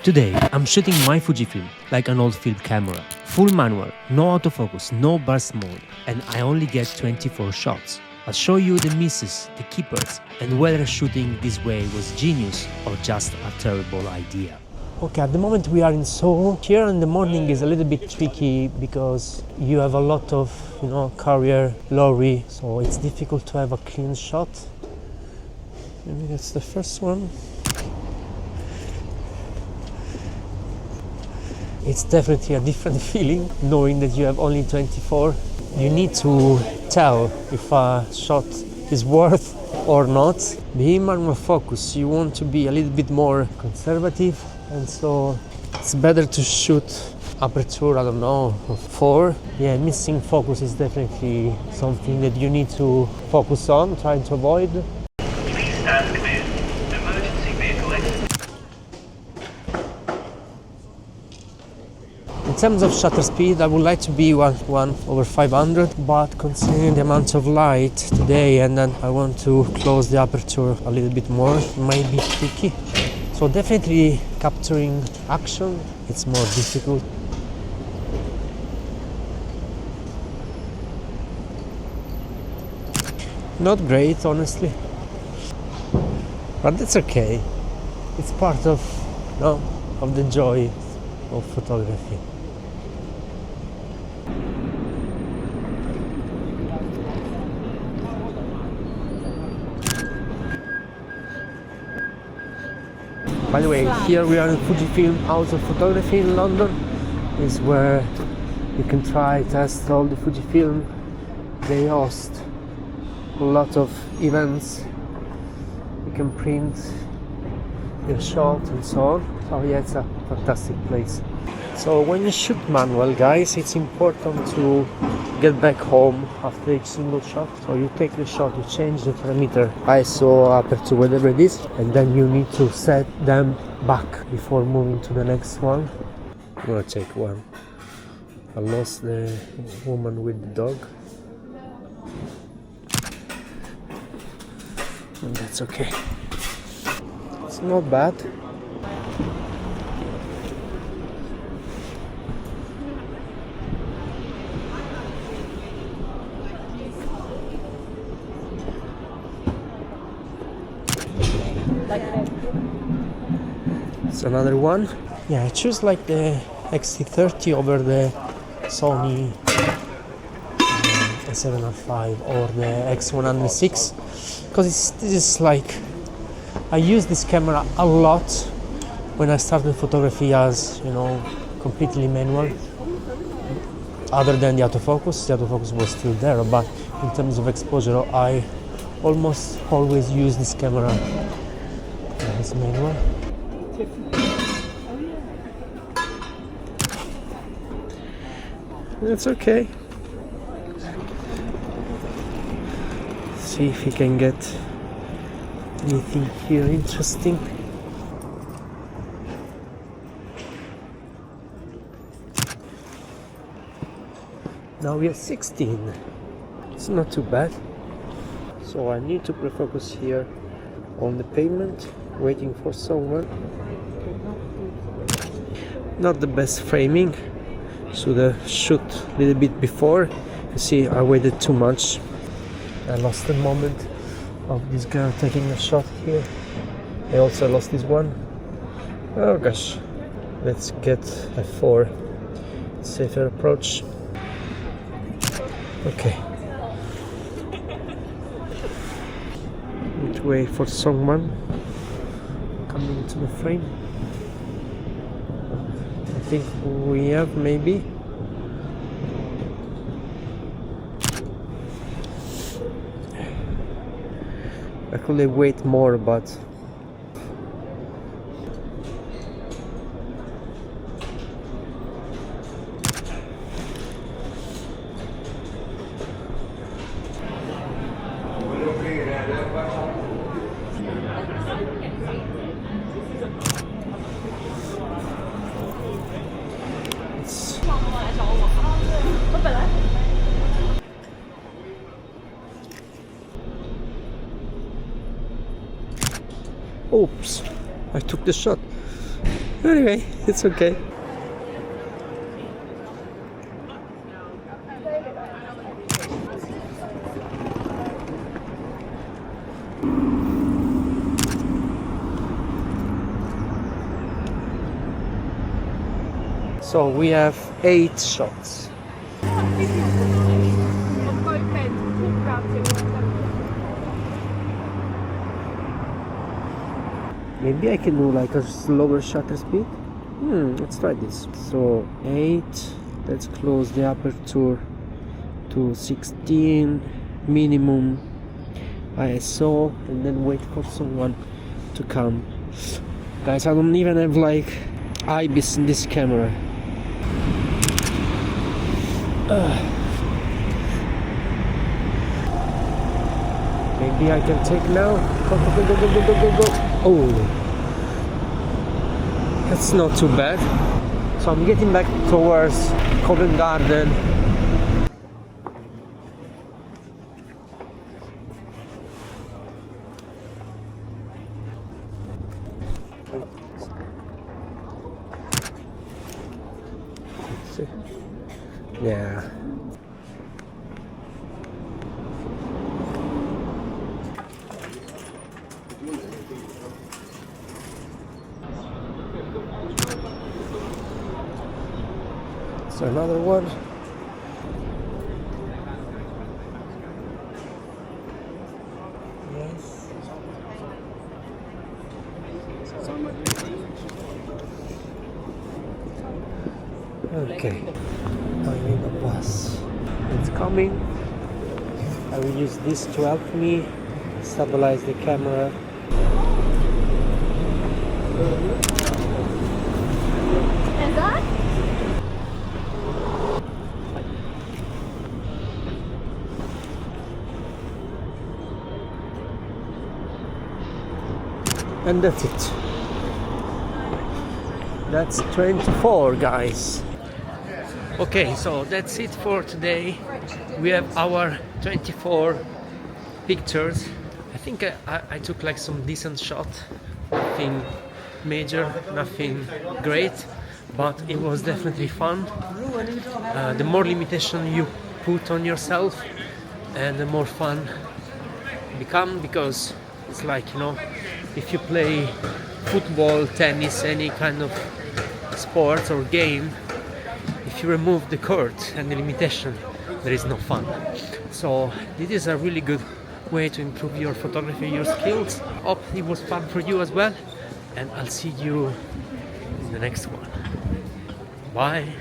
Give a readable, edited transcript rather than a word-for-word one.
Today, I'm shooting my Fujifilm like an old film camera. Full manual, no autofocus, no burst mode, and I only get 24 shots. I'll show you the misses, the keepers, and whether shooting this way was genius or just a terrible idea. Okay, at the moment we are in Seoul. Here in the morning is a little bit tricky because you have a lot of, carrier, lorry, so it's difficult to have a clean shot. Maybe that's the first one. It's definitely a different feeling knowing that you have only 24. You need to tell if a shot is worth or not. Being manual focus, you want to be a little bit more conservative, and so it's better to shoot aperture, 4. Yeah, missing focus is definitely something that you need to focus on, trying to avoid. Please stand clear. Emergency vehicle exit. In terms of shutter speed, I would like to be 1/500, but considering the amount of light today, and then I want to close the aperture a little bit more, it might be tricky. So definitely capturing action, it's more difficult. Not great, honestly, but that's okay. It's part of the joy of photography. By the way, here we are in Fujifilm House of Photography in London. Is where you can test all the Fujifilm. They host a lot of events. You can print your shot and so on. So yeah, it's a fantastic place. So when you shoot manual, guys, it's important to get back home after each single shot. So you take the shot, you change the parameter, ISO, aperture, whatever it is, and then you need to set them back before moving to the next one. I'm gonna take one. I lost the woman with the dog, and that's okay. It's not bad. It's another one. Yeah, I choose like the X-T30 over the Sony A7R5 or the X106 because this is like, I use this camera a lot when I started photography as completely manual. Other than the autofocus was still there, but in terms of exposure I almost always use this camera as manual. It's okay. See if he can get anything here interesting. Now we are 16. It's not too bad. So I need to pre-focus here on the pavement, waiting for someone. Not the best framing. Should have shoot a little bit before. You see, I waited too much. I lost the moment of this girl taking a shot here. I also lost this one. Oh gosh. Let's get a 4. Safer approach. Okay. Need to wait for someone coming into the frame. I think we have maybe. I could wait more, but oops, I took the shot. Anyway, it's okay. So we have 8 shots. Maybe I can do like a slower shutter speed. Let's try this. So 8. Let's close the aperture to 16 minimum ISO, and then wait for someone to come. Guys, I don't even have like IBIS in this camera. Maybe I can take now. Go, go, go, go, go, go, go, go. Oh, that's not too bad. So I'm getting back towards Covent Garden. Yeah. So another one. Yes. Okay. I need a bus. It's coming. I will use this to help me stabilize the camera. And that? And that's it. That's 24, guys. Okay, so that's it for today. We have our 24 pictures. I think I took like some decent shot. Nothing major, nothing great, but it was definitely fun. The more limitation you put on yourself, and the more fun become, because it's like, you know, if you play football, tennis, any kind of sport or game, if you remove the court and the limitation, there is no fun. So this is a really good way to improve your photography, your skills. Hope it was fun for you as well, and I'll see you in the next one. Bye.